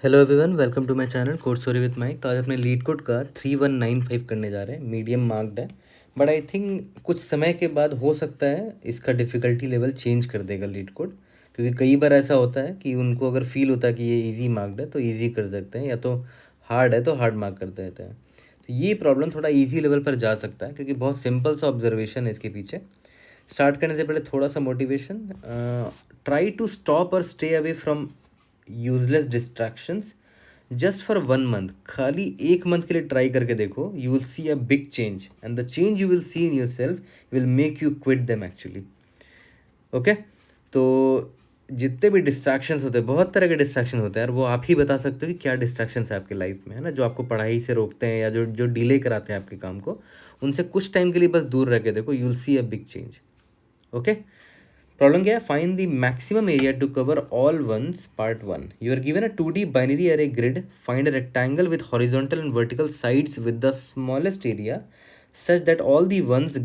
Hello everyone, welcome to my channel code story with Mike. तो आज अपने leet code का 3195 करने जा रहे हैं। मीडियम मार्क्ड है, बट आई थिंक कुछ समय के बाद हो सकता है इसका डिफ़िकल्टी लेवल चेंज कर देगा लीड कोड, क्योंकि कई बार ऐसा होता है कि उनको अगर फील होता है कि ये इजी मार्क्ड है तो इजी कर सकते हैं, या तो हार्ड है तो हार्ड मार्क कर देते हैं। तो ये प्रॉब्लम थोड़ा ईजी लेवल पर जा सकता है, क्योंकि बहुत सिंपल सा ऑब्जर्वेशन है इसके पीछे। स्टार्ट करने से पहले थोड़ा सा मोटिवेशन। ट्राई टू स्टॉप और stay away from useless distractions just for 1 month. खाली 1 मंथ के लिए ट्राई करके देखो, you will see a big change, and the change you will C in your self will make you quit them actually. Okay, तो जितने भी distractions होते हैं, बहुत तरह के डिस्ट्रैक्शन होते हैं यार, वो आप ही बता सकते हो कि क्या डिस्ट्रैक्शंस है आपकी लाइफ में, है ना, जो आपको पढ़ाई से रोकते हैं या जो जो डिले कराते हैं आपके काम को। उनसे कुछ टाइम के लिए बस दूर रह के देखो, you will see a big change. Okay, problem क्या है? Find the maximum area to cover all ones. Part 1, you are given a 2D binary array grid. Find a rectangle with horizontal and vertical sides with the smallest area such that all the ones in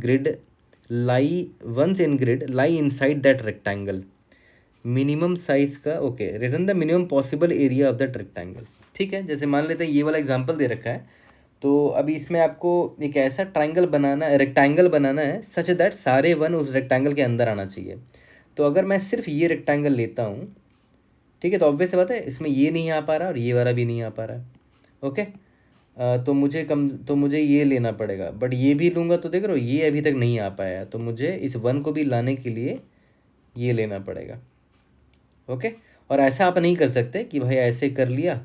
grid lie inside that rectangle. Minimum size का, okay, return the minimum possible area of that rectangle. ठीक है, जैसे मान लेते हैं ये वाला example दे रखा है, तो अभी इसमें आपको एक ऐसा ट्राइंगल बनाना है, रेक्टेंगल बनाना है सच दैट सारे वन उस रेक्टेंगल के अंदर आना चाहिए। तो अगर मैं सिर्फ ये रेक्टेंगल लेता हूँ, ठीक है, तो ऑब्वियस सी बात है इसमें ये नहीं आ पा रहा और ये वाला भी नहीं आ पा रहा है। ओके, तो मुझे ये लेना पड़ेगा, बट ये भी लूँगा तो देख रहे हो ये अभी तक नहीं आ पाया है, तो मुझे इस वन को भी लाने के लिए ये लेना पड़ेगा। ओके, और ऐसा आप नहीं कर सकते कि भाई ऐसे कर लिया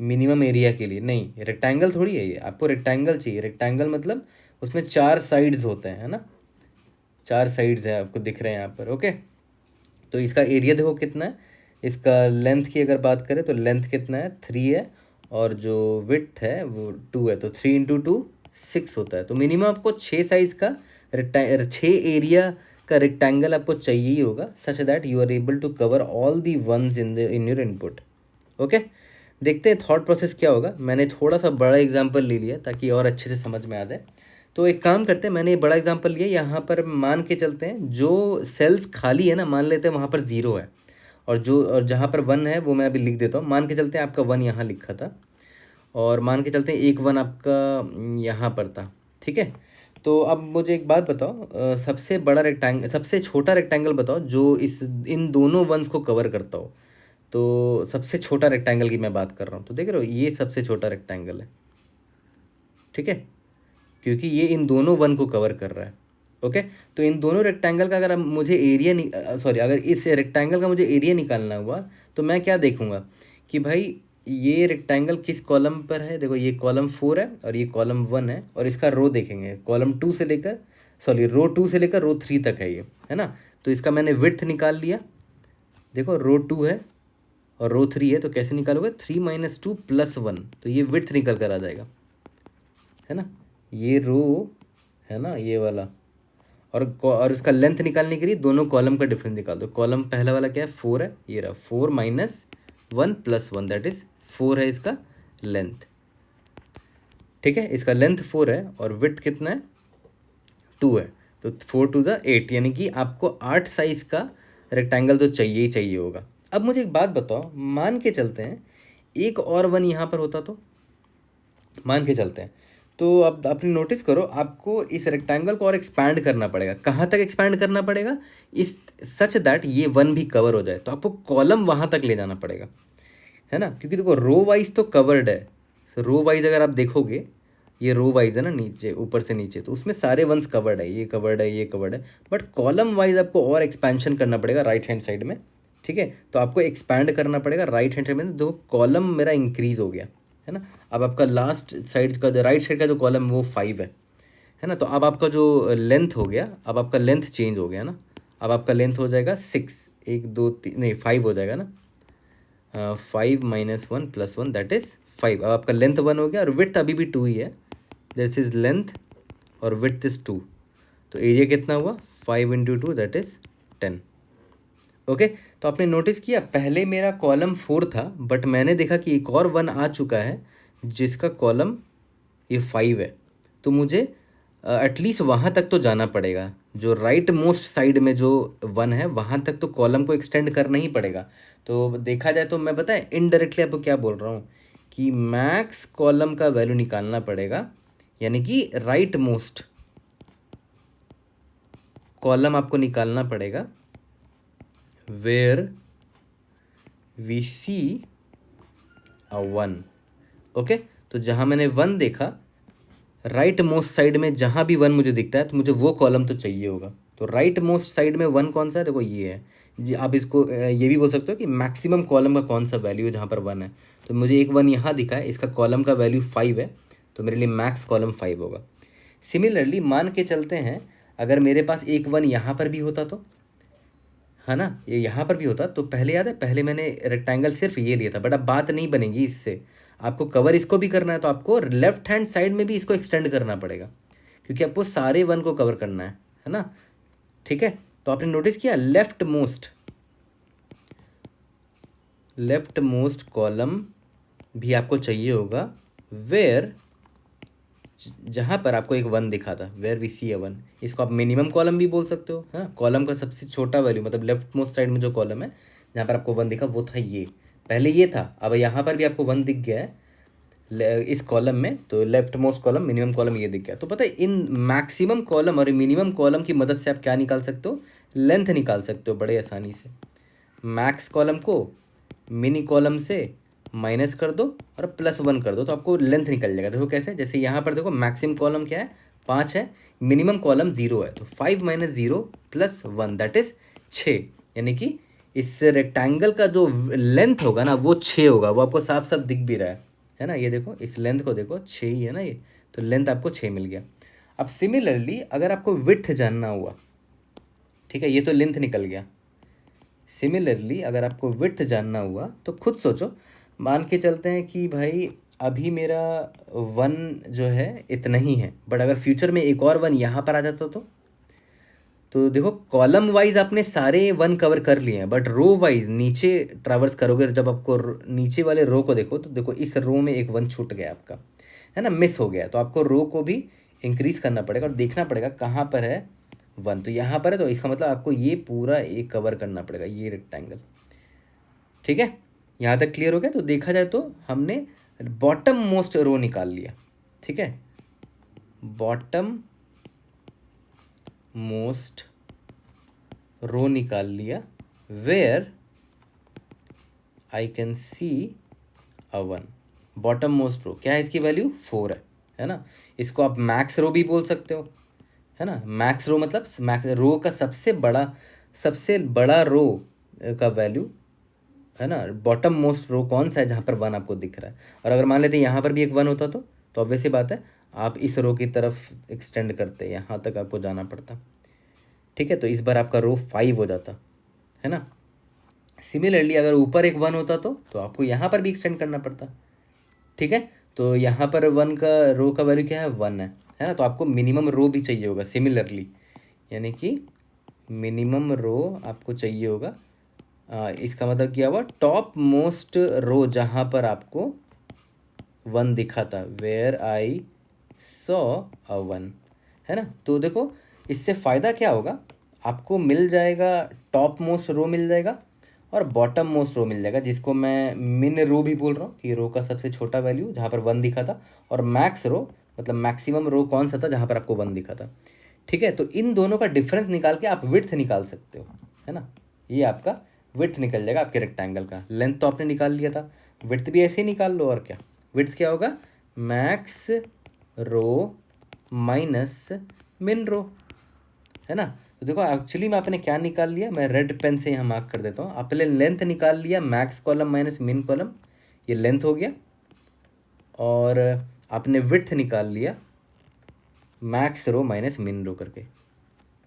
मिनिमम एरिया के लिए, नहीं, रेक्टेंगल थोड़ी है ये, आपको रेक्टेंगल चाहिए। रेक्टेंगल मतलब उसमें 4 साइड्स होते हैं, है ना, 4 साइड्स है, आपको दिख रहे हैं यहाँ पर। ओके, तो इसका एरिया देखो कितना है। इसका लेंथ की अगर बात करें तो लेंथ कितना है, 3 है, और जो विड्थ है वो 2 है, तो 3 इंटू 2 6 होता है। तो मिनिमम आपको 6 साइज़ का 6 एरिया का रेक्टेंगल आपको चाहिए ही होगा, such that you are able to cover all the ones in your input. Okay, देखते हैं थॉट प्रोसेस क्या होगा। मैंने थोड़ा सा बड़ा एग्जांपल ले लिया ताकि और अच्छे से समझ में आ जाए। तो एक काम करते हैं, मैंने ये बड़ा एग्जांपल लिया, यहाँ पर मान के चलते हैं जो सेल्स खाली है ना, मान लेते हैं वहाँ पर 0 है, और जहाँ पर 1 है वो मैं अभी लिख देता हूँ। मान के चलते हैं आपका 1 यहाँ लिखा था, और मान के चलते हैं एक 1 आपका यहाँ पर था। ठीक है, तो अब मुझे एक बात बताओ, सबसे छोटा रेक्टेंगल बताओ जो इन दोनों वंस को कवर करता हो। तो सबसे छोटा रेक्टेंगल की मैं बात कर रहा हूँ, तो देख रहे हो ये सबसे छोटा रेक्टेंगल है। ठीक है, क्योंकि ये इन दोनों वन को कवर कर रहा है। ओके, तो इन दोनों रेक्टेंगल का अगर अब मुझे अगर इस रेक्टेंगल का मुझे एरिया निकालना हुआ, तो मैं क्या देखूंगा कि भाई ये रेक्टेंगल किस कॉलम पर है। देखो ये कॉलम 4 है और ये कॉलम 1 है, और इसका रो देखेंगे, कॉलम 2 से लेकर रो 2 से लेकर रो 3 तक है ये, है ना। तो इसका मैंने विड्थ निकाल लिया। देखो रो 2 है और रो 3 है, तो कैसे निकालोगे, 3 - 2 + 1, तो ये विड्थ निकल कर आ जाएगा, है ना। ये रो है ना ये वाला, और इसका लेंथ निकालने के लिए दोनों कॉलम का डिफरेंस निकाल दो। कॉलम पहला वाला क्या है, 4 है, ये रहा 4 - 1 + 1, दैट इज 4 है इसका लेंथ। ठीक है, इसका लेंथ 4 है और विड्थ कितना है, 2 है, तो 4 × 2 = 8, यानी कि आपको 8 साइज का रेक्टेंगल तो चाहिए ही चाहिए होगा। अब मुझे एक बात बताओ, मान के चलते हैं एक और 1 यहाँ पर होता, तो मान के चलते हैं, तो अब आपने नोटिस करो आपको इस रेक्टेंगल को और एक्सपैंड करना पड़ेगा। कहाँ तक एक्सपैंड करना पड़ेगा, इस सच दैट ये 1 भी कवर हो जाए, तो आपको कॉलम वहाँ तक ले जाना पड़ेगा, है ना। क्योंकि देखो रो वाइज तो कवर्ड है, रो वाइज अगर आप देखोगे, ये रो वाइज है ना, नीचे ऊपर से नीचे, तो उसमें सारे वंस कवर्ड है, ये कवर्ड है, ये कवर्ड है, बट कॉलम वाइज आपको और एक्सपेंशन करना पड़ेगा राइट हैंड साइड में। ठीक है, तो आपको एक्सपैंड करना पड़ेगा राइट हैंड साइड में। दो कॉलम मेरा इंक्रीज हो गया, है ना। अब आपका लास्ट साइड का जो राइट साइड का जो कॉलम वो 5 है ना। तो अब आपका जो लेंथ हो गया, अब आपका लेंथ चेंज हो गया ना। अब आपका लेंथ हो जाएगा 6, 1 2 3 नहीं 5 हो जाएगा ना। 5 - 1 + 1 दैट इज़ 5। अब आपका लेंथ 1 हो गया और विड्थ अभी भी 2 ही है, दैट इज़ लेंथ, और विड्थ इज़ 2। तो एरिया कितना हुआ, 5 × 2 दैट इज़ 10। ओके, तो आपने नोटिस किया पहले मेरा कॉलम 4 था, बट मैंने देखा कि एक और 1 आ चुका है जिसका कॉलम ये 5 है। तो मुझे एटलीस्ट वहाँ तक तो जाना पड़ेगा, जो राइट मोस्ट साइड में जो 1 है वहाँ तक तो कॉलम को एक्सटेंड करना ही पड़ेगा। तो देखा जाए तो मैं बताएं इनडायरेक्टली आपको क्या बोल रहा हूँ कि मैक्स कॉलम का वैल्यू निकालना पड़ेगा, यानी कि राइट मोस्ट कॉलम आपको निकालना पड़ेगा where we see a 1। Okay, तो जहाँ मैंने 1 देखा, राइट मोस्ट साइड में जहाँ भी 1 मुझे दिखता है तो मुझे वो कॉलम तो चाहिए होगा। तो राइट मोस्ट साइड में 1 कौन सा है, देखो ये है जी। आप इसको ये भी बोल सकते हो कि मैक्सिमम कॉलम का कौन सा वैल्यू है जहाँ पर 1 है। तो मुझे एक 1 यहाँ दिखा है, इसका कॉलम का वैल्यू 5 है, तो मेरे लिए मैक्स कॉलम 5 होगा। सिमिलरली मान के चलते हैं अगर मेरे पास एक 1 यहाँ पर भी होता तो, है ना, ये यहाँ पर भी होता तो पहले याद है, पहले मैंने रेक्टेंगल सिर्फ ये लिया था, बट अब बात नहीं बनेगी इससे। आपको कवर इसको भी करना है तो आपको लेफ्ट हैंड साइड में भी इसको एक्सटेंड करना पड़ेगा, क्योंकि आपको सारे 1 को कवर करना है ना। ठीक है, तो आपने नोटिस किया लेफ्ट मोस्ट कॉलम भी आपको चाहिए होगा वेयर, जहाँ पर आपको एक 1 दिखा था, वेयर वी सी अ 1। इसको आप मिनिमम कॉलम भी बोल सकते हो, है ना। कॉलम का सबसे छोटा वैल्यू, मतलब लेफ्ट मोस्ट साइड में जो कॉलम है जहाँ पर आपको 1 दिखा वो था ये, पहले ये था, अब यहाँ पर भी आपको 1 दिख गया है इस कॉलम में, तो left most column minimum column ये दिख गया। तो पता है इन मैक्सिमम कॉलम और मिनिमम कॉलम की मदद से आप क्या निकाल सकते हो, लेंथ निकाल सकते हो बड़े आसानी से। मैक्स कॉलम को मिनी कॉलम से माइनस कर दो और +1 कर दो तो आपको लेंथ निकल जाएगा। देखो कैसे, जैसे यहाँ पर देखो मैक्सिमम कॉलम क्या है, 5 है, मिनिमम कॉलम 0 है, तो 5 - 0 + 1 दैट इज 6। यानी कि इस रेक्टेंगल का जो लेंथ होगा ना वो 6 होगा, वो आपको साफ साफ दिख भी रहा है ना। ये देखो इस लेंथ को देखो, 6 ही है ना ये, तो लेंथ आपको 6 मिल गया। अब सिमिलरली अगर आपको विड्थ जानना हुआ, ठीक है, ये तो लेंथ निकल गया। सिमिलरली अगर आपको विड्थ जानना हुआ तो खुद सोचो, मान के चलते हैं कि भाई अभी मेरा 1 जो है इतना ही है, बट अगर फ्यूचर में एक और 1 यहाँ पर आ जाता तो देखो कॉलम वाइज आपने सारे 1 कवर कर लिए हैं, बट रो वाइज नीचे ट्रैवर्स करोगे, जब आपको नीचे वाले रो को देखो तो देखो इस रो में एक 1 छूट गया आपका, है ना, मिस हो गया। तो आपको रो को भी इंक्रीज करना पड़ेगा और देखना पड़ेगा कहाँ पर है 1, तो यहाँ पर है, तो इसका मतलब आपको ये पूरा एक कवर करना पड़ेगा, ये रेक्टेंगल। ठीक है, यहाँ तक क्लियर हो गया। तो देखा जाए तो हमने बॉटम मोस्ट रो निकाल लिया, ठीक है, बॉटम मोस्ट रो निकाल लिया where I can see a 1। Bottom most row क्या है, इसकी वैल्यू 4 है ना। इसको आप मैक्स रो भी बोल सकते हो, है ना। मैक्स रो मतलब मैक्स रो का सबसे बड़ा रो का वैल्यू, है ना। बॉटम मोस्ट रो कौन सा है जहाँ पर 1 आपको दिख रहा है, और अगर मान लेते हैं यहाँ पर भी एक 1 होता तो ऑब्वियस सी बात है आप इस रो की तरफ एक्सटेंड करते, यहाँ तक आपको जाना पड़ता। ठीक है, तो इस बार आपका रो 5 हो जाता, है ना। सिमिलरली अगर ऊपर एक 1 होता तो आपको यहाँ पर भी एक्सटेंड करना पड़ता। ठीक है, तो यहाँ पर 1 का रो का वैल्यू क्या है, 1 है ना। तो आपको मिनिमम रो भी चाहिए होगा सिमिलरली, यानी कि मिनिमम रो आपको चाहिए होगा। इसका मतलब क्या हुआ, टॉप मोस्ट रो जहाँ पर आपको 1 दिखा था, वेयर आई सॉ अ 1, है ना। तो देखो इससे फ़ायदा क्या होगा, आपको मिल जाएगा टॉप मोस्ट रो मिल जाएगा और बॉटम मोस्ट रो मिल जाएगा, जिसको मैं मिन रो भी बोल रहा हूँ कि रो का सबसे छोटा वैल्यू जहाँ पर 1 दिखा था, और मैक्स रो मतलब मैक्सिमम रो कौन सा था जहाँ पर आपको 1 दिखा था। ठीक है, तो इन दोनों का डिफरेंस निकाल के आप विड्थ निकाल सकते हो, है ना। ये आपका विड्थ निकल जाएगा आपके रेक्टेंगल का। लेंथ तो आपने निकाल लिया था, विड्थ भी ऐसे ही निकाल लो। और क्या विड्थ क्या होगा, मैक्स रो माइनस मिन रो, है ना। तो देखो एक्चुअली में आपने क्या निकाल लिया, मैं रेड पेन से यहाँ मार्क कर देता हूँ। आपने लेंथ निकाल लिया, max column minus min column, ये लेंथ हो गया, और आपने विड्थ निकाल लिया मैक्स रो माइनस मिन रो करके।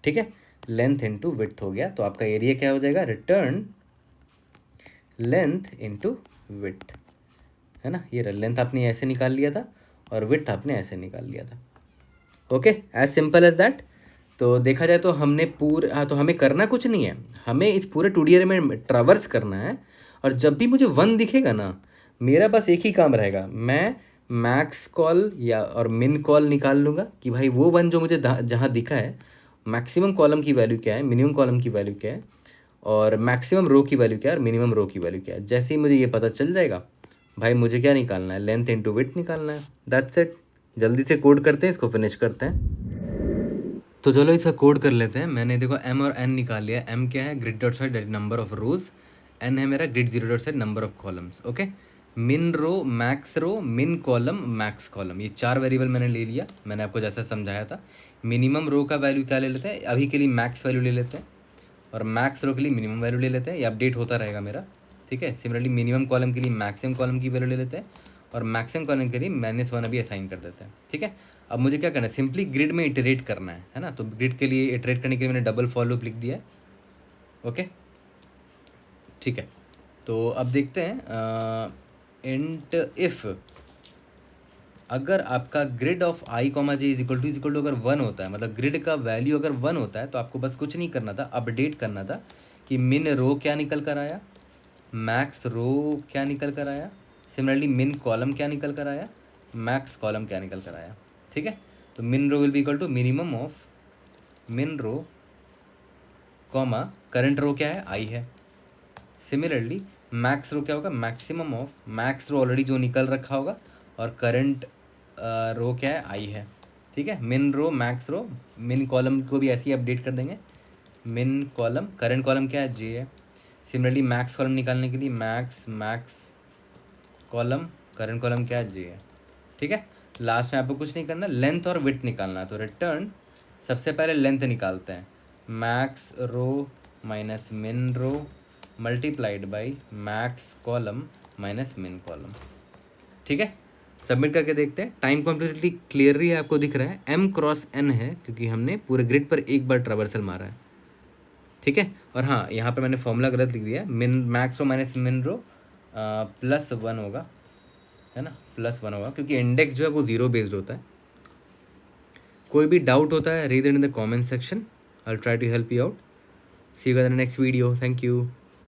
ठीक है, लेंथ इनटू विड्थ हो गया, तो आपका एरिया क्या हो जाएगा, रिटर्न लेंथ इनटू विड्थ, है ना। ये लेंथ आपने ऐसे निकाल लिया था और विड्थ आपने ऐसे निकाल लिया था। Okay, as simple as that. तो देखा जाए तो हमने तो हमें करना कुछ नहीं है, हमें इस पूरे 2D एरे में ट्रैवर्स करना है, और जब भी मुझे 1 दिखेगा ना, मेरा बस एक ही काम रहेगा, मैं मैक्स कॉल या और मिन कॉल निकाल लूँगा कि भाई वो 1 जो मुझे जहाँ दिखा है, मैक्सिमम कॉलम की वैल्यू क्या है, मिनिमम कॉलम की वैल्यू क्या है, और मैक्सिमम रो की वैल्यू क्या है और मिनिमम रो की वैल्यू क्या है। जैसे ही मुझे ये पता चल जाएगा भाई, मुझे क्या निकालना है, लेंथ इंटू विड्थ निकालना है। That's it. जल्दी से कोड करते हैं, इसको फिनिश करते हैं। तो चलो इसका कोड कर लेते हैं। मैंने देखो m और n निकाल लिया। m क्या है, grid dot side number of rose. n है मेरा grid zero dot side number of columns. Okay, मिन रो मिन कॉलम मैक्स कॉलम, ये 4 वेरिएबल मैंने ले लिया। मैंने आपको जैसा समझाया था। मिनिमम रो का वैल्यू क्या ले लेते हैं, अभी के लिए मैक्स वैल्यू ले लेते हैं, और मैक्स रो के लिए मिनिमम वैल्यू ले लेते हैं। ये अपडेट होता रहेगा मेरा, ठीक है। सिमिलरली मिनिमम कॉलम के लिए मैक्सिमम कॉलम की वैल्यू ले लेते हैं, और मैक्सिमम कॉलम के लिए -1 अभी असाइन कर देते हैं, ठीक है। अब मुझे क्या करना है, सिंपली ग्रिड में इटरेट करना है ना। तो ग्रिड के लिए इटरेट करने के लिए मैंने डबल फॉर लूप लिख दिया है। ओके, ठीक है। तो अब देखते हैं इंट इफ अगर आपका grid of i comma j is equal to अगर 1 होता है, मतलब ग्रिड का वैल्यू अगर 1 होता है, तो आपको बस कुछ नहीं करना था, अपडेट करना था कि मिन रो क्या निकल कर आया, मैक्स रो क्या निकल कर आया, सिमिलरली मिन कॉलम क्या निकल कर आया, मैक्स कॉलम क्या निकल कर आया, ठीक है। तो min row will be equal to minimum of min row comma current रो क्या है, आई है। सिमिलरली मैक्स रो क्या होगा, maximum of max row already जो निकल रखा होगा, और करंट रो क्या है, आई है, ठीक है। मिन रो मैक्स रो, मिन कॉलम को भी ऐसे ही अपडेट कर देंगे। मिन कॉलम, करंट कॉलम क्या है, जे है। सिमिलरली मैक्स कॉलम निकालने के लिए मैक्स कॉलम, करंट कॉलम क्या है, जे है, ठीक है। लास्ट में आपको कुछ नहीं करना, लेंथ और विड्थ निकालना है। तो रिटर्न सबसे पहले लेंथ निकालते हैं, max row minus min row multiplied by max column minus min column, ठीक है। सबमिट करके देखते हैं। टाइम कम्प्लीटली क्लियरली आपको दिख रहा है, m क्रॉस n है, क्योंकि हमने पूरे ग्रिड पर एक बार ट्रावर्सल मारा है, ठीक है। और हाँ, यहाँ पर मैंने फॉर्मूला गलत लिख दिया है, min max row minus min रो +1 होगा, है ना, +1 होगा, क्योंकि इंडेक्स जो है वो 0 बेस्ड होता है। कोई भी डाउट होता है, read it in the comment section, I will try to help you out. See you in the next video, thank you.